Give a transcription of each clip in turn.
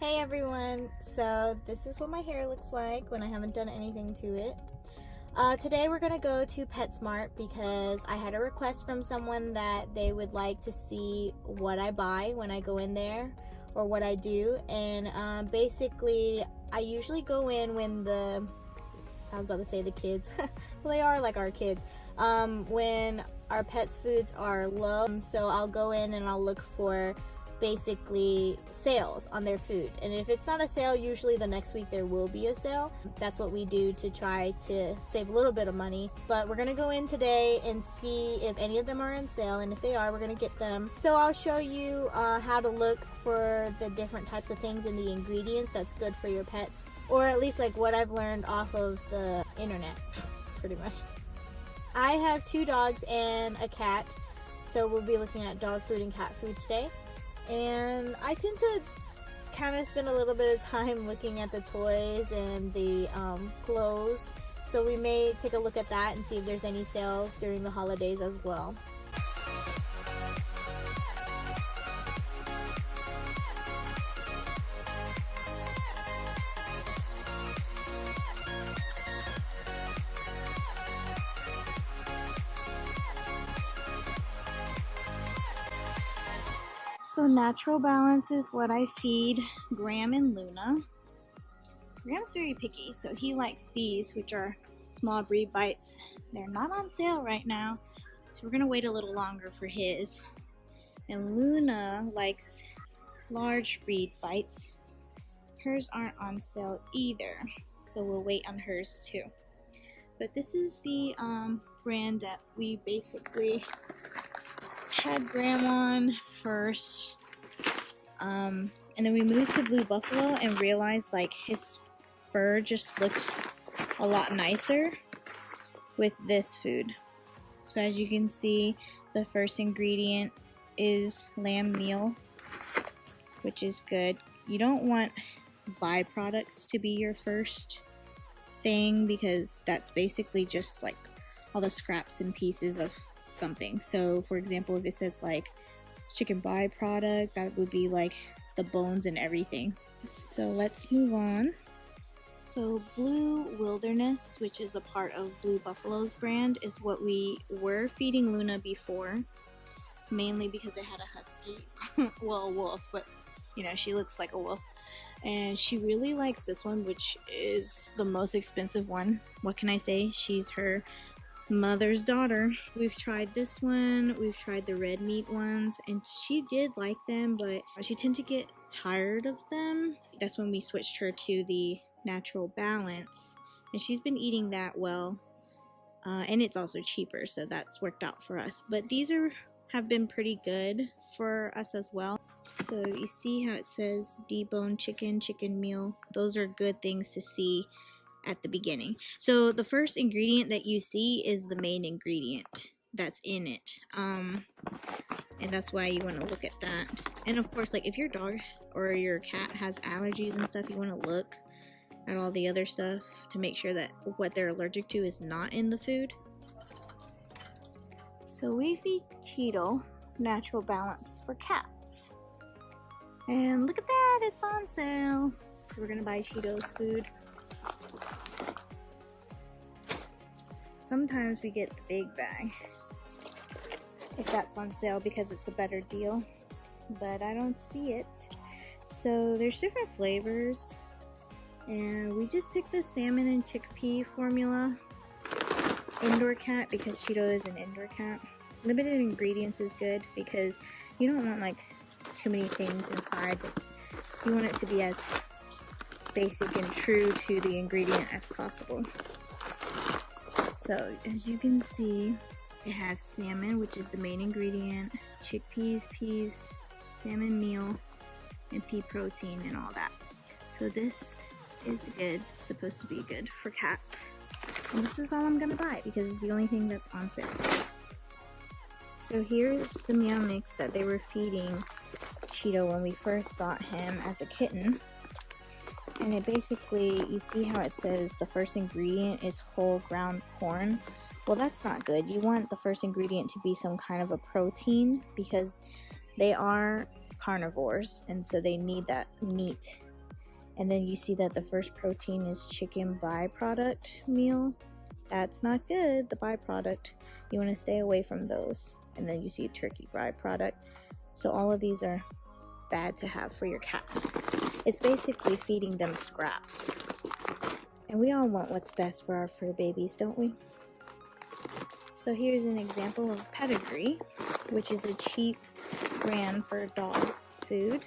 Hey everyone, so this is what my hair looks like when I haven't done anything to it. Today we're gonna go to PetSmart because I had a request from someone that they would like to see what I buy when I go in there or what I do. And basically I usually go in when I was about to say the kids, well, they are like our kids, when our pets' foods are low. So I'll go in and I'll look for basically sales on their food, and if it's not a sale, usually the next week there will be a sale. That's what we do to try to save a little bit of money. But we're gonna go in today and see if any of them are on sale, and if they are, we're gonna get them. So I'll show you how to look for the different types of things in the ingredients that's good for your pets, or at least like what I've learned off of the internet pretty much. I have 2 dogs and a cat, so we'll be looking at dog food and cat food today. And I tend to kind of spend a little bit of time looking at the toys and the clothes. So we may take a look at that and see if there's any sales during the holidays as well. So Natural Balance is what I feed Graham and Luna. Graham's very picky, so he likes these, which are small breed bites. They're not on sale right now, so we're gonna wait a little longer for his. And Luna likes large breed bites. Hers aren't on sale either, so we'll wait on hers too. But this is the brand that we basically had Graham on first, and then we moved to Blue Buffalo and realized like his fur just looked a lot nicer with this food. So as you can see, the first ingredient is lamb meal, which is good. You don't want byproducts to be your first thing because that's basically just like all the scraps and pieces of something. So for example, if it says like chicken byproduct, that would be like the bones and everything. So let's move on. So Blue Wilderness, which is a part of Blue Buffalo's brand, is what we were feeding Luna before, mainly because it had a husky, well, a wolf, but you know, she looks like a wolf, and she really likes this one, which is the most expensive one. What can I say? She's her mother's daughter. We've tried this one, we've tried the red meat ones, and she did like them, but she tended to get tired of them. That's when we switched her to the Natural Balance, and she's been eating that well, and it's also cheaper, so that's worked out for us. But these have been pretty good for us as well. So you see how it says deboned chicken meal. Those are good things to see at the beginning. So the first ingredient that you see is the main ingredient that's in it, and that's why you want to look at that. And of course, like if your dog or your cat has allergies and stuff, you want to look at all the other stuff to make sure that what they're allergic to is not in the food. So we feed Cheeto Natural Balance for cats, and look at that, it's on sale. So we're gonna buy Cheeto's food. Sometimes we get the big bag if that's on sale because it's a better deal, but I don't see it. So there's different flavors, and we just picked the salmon and chickpea formula. Indoor cat, because Cheeto is an indoor cat. Limited ingredients is good because you don't want like too many things inside. You want it to be as basic and true to the ingredient as possible. So as you can see, it has salmon, which is the main ingredient, chickpeas, peas, salmon meal, and pea protein and all that. So this is good, supposed to be good for cats. And this is all I'm gonna buy because it's the only thing that's on sale. So here's the meal mix that they were feeding Cheeto when we first got him as a kitten. And it basically, you see how it says the first ingredient is whole ground corn. Well, that's not good. You want the first ingredient to be some kind of a protein because they are carnivores, and so they need that meat And then you see that the first protein is chicken byproduct meal. That's not good, the byproduct. You want to stay away from those. And then you see turkey byproduct. So all of these are bad to have for your cat. It's basically feeding them scraps. And we all want what's best for our fur babies, don't we? So here's an example of Pedigree, which is a cheap brand for dog food.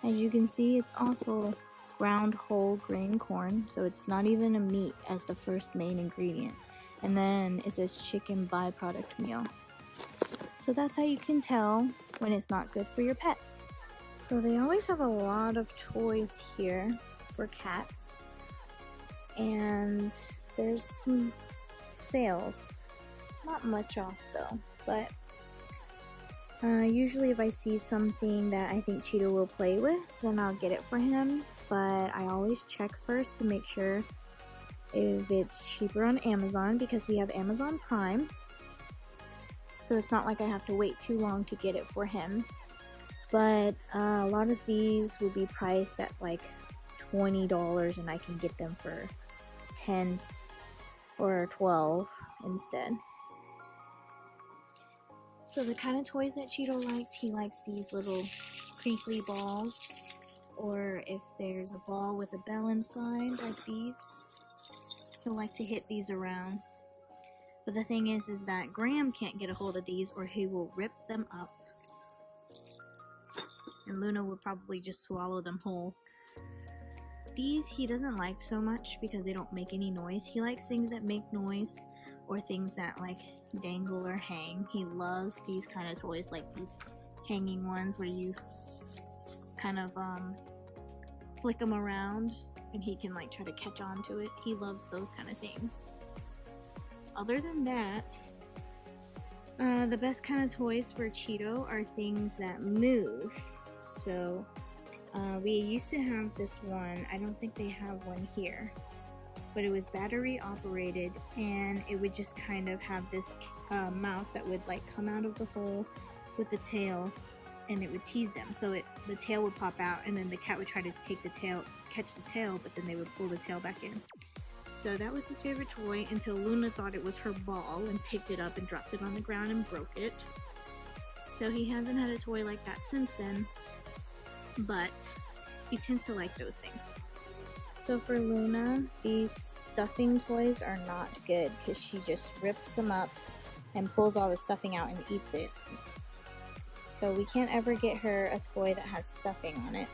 As you can see, it's also ground whole grain corn, so it's not even a meat as the first main ingredient. And then it says chicken byproduct meal. So that's how you can tell when it's not good for your pet. So they always have a lot of toys here for cats. And there's some sales. Not much off though, but usually if I see something that I think Cheeto will play with, then I'll get it for him. But I always check first to make sure if it's cheaper on Amazon, because we have Amazon Prime. So it's not like I have to wait too long to get it for him. But a lot of these will be priced at like $20 and I can get them for 10 or 12 instead. So the kind of toys that Cheeto likes, he likes these little crinkly balls, or if there's a ball with a bell inside like these, he'll like to hit these around. But the thing is that Graham can't get a hold of these or he will rip them up. And Luna will probably just swallow them whole. These he doesn't like so much because they don't make any noise. He likes things that make noise or things that like dangle or hang. He loves these kind of toys, like these hanging ones where you kind of flick them around and he can like try to catch on to it. He loves those kind of things. Other than that, the best kind of toys for Cheeto are things that move. So we used to have this one. I don't think they have one here, but it was battery operated, and it would just kind of have this mouse that would like come out of the hole with the tail, and it would tease them. So the tail would pop out, and then the cat would try to take the tail, catch the tail, but then they would pull the tail back in. So that was his favorite toy until Luna thought it was her ball and picked it up and dropped it on the ground and broke it. So he hasn't had a toy like that since then, but he tends to like those things. So for Luna, these stuffing toys are not good because she just rips them up and pulls all the stuffing out and eats it. So we can't ever get her a toy that has stuffing on it.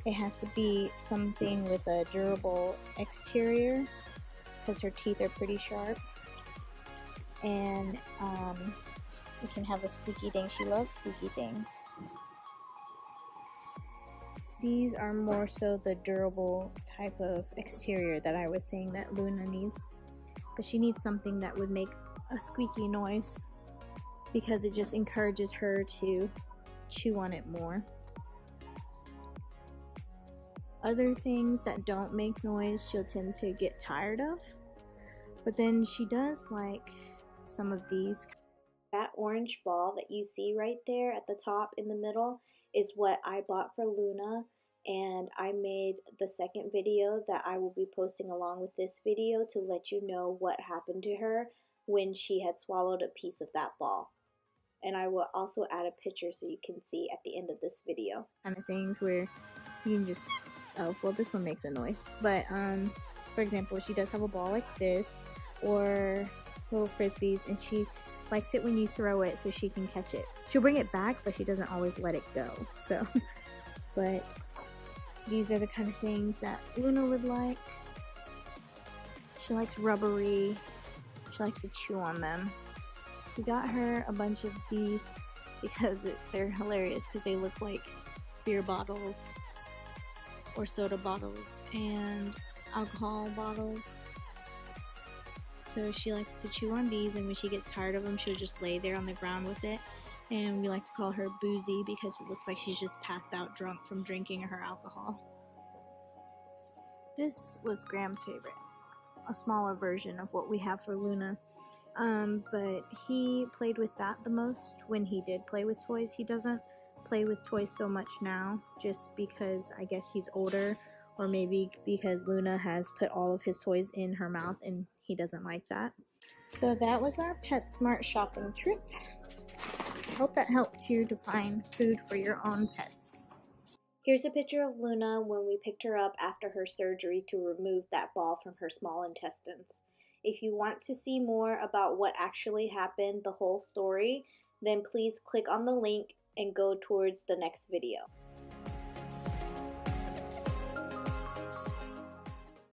It has to be something with a durable exterior because her teeth are pretty sharp. And we can have a squeaky thing. She loves squeaky things. These are more so the durable type of exterior that I was saying that Luna needs. But she needs something that would make a squeaky noise because it just encourages her to chew on it more. Other things that don't make noise she'll tend to get tired of. But then she does like some of these. That orange ball that you see right there at the top in the middle is what I bought for Luna, and I made the second video that I will be posting along with this video to let you know what happened to her when she had swallowed a piece of that ball. And I will also add a picture so you can see at the end of this video. Kind of things where you can just, oh, well, this one makes a noise. But, for example, she does have a ball like this, or little frisbees, and she likes it when you throw it so she can catch it. She'll bring it back, but she doesn't always let it go. So, but these are the kind of things that Luna would like. She likes rubbery. She likes to chew on them. We got her a bunch of these because they're hilarious because they look like beer bottles or soda bottles and alcohol bottles. So she likes to chew on these, and when she gets tired of them, she'll just lay there on the ground with it. And we like to call her Boozy because it looks like she's just passed out drunk from drinking her alcohol. This was Graham's favorite, a smaller version of what we have for Luna. But he played with that the most when he did play with toys. He doesn't play with toys so much now, just because I guess he's older, or maybe because Luna has put all of his toys in her mouth and he doesn't like that. So that was our PetSmart shopping trip. I hope that helped you to find food for your own pets. Here's a picture of Luna when we picked her up after her surgery to remove that ball from her small intestines. If you want to see more about what actually happened, the whole story, then please click on the link and go towards the next video.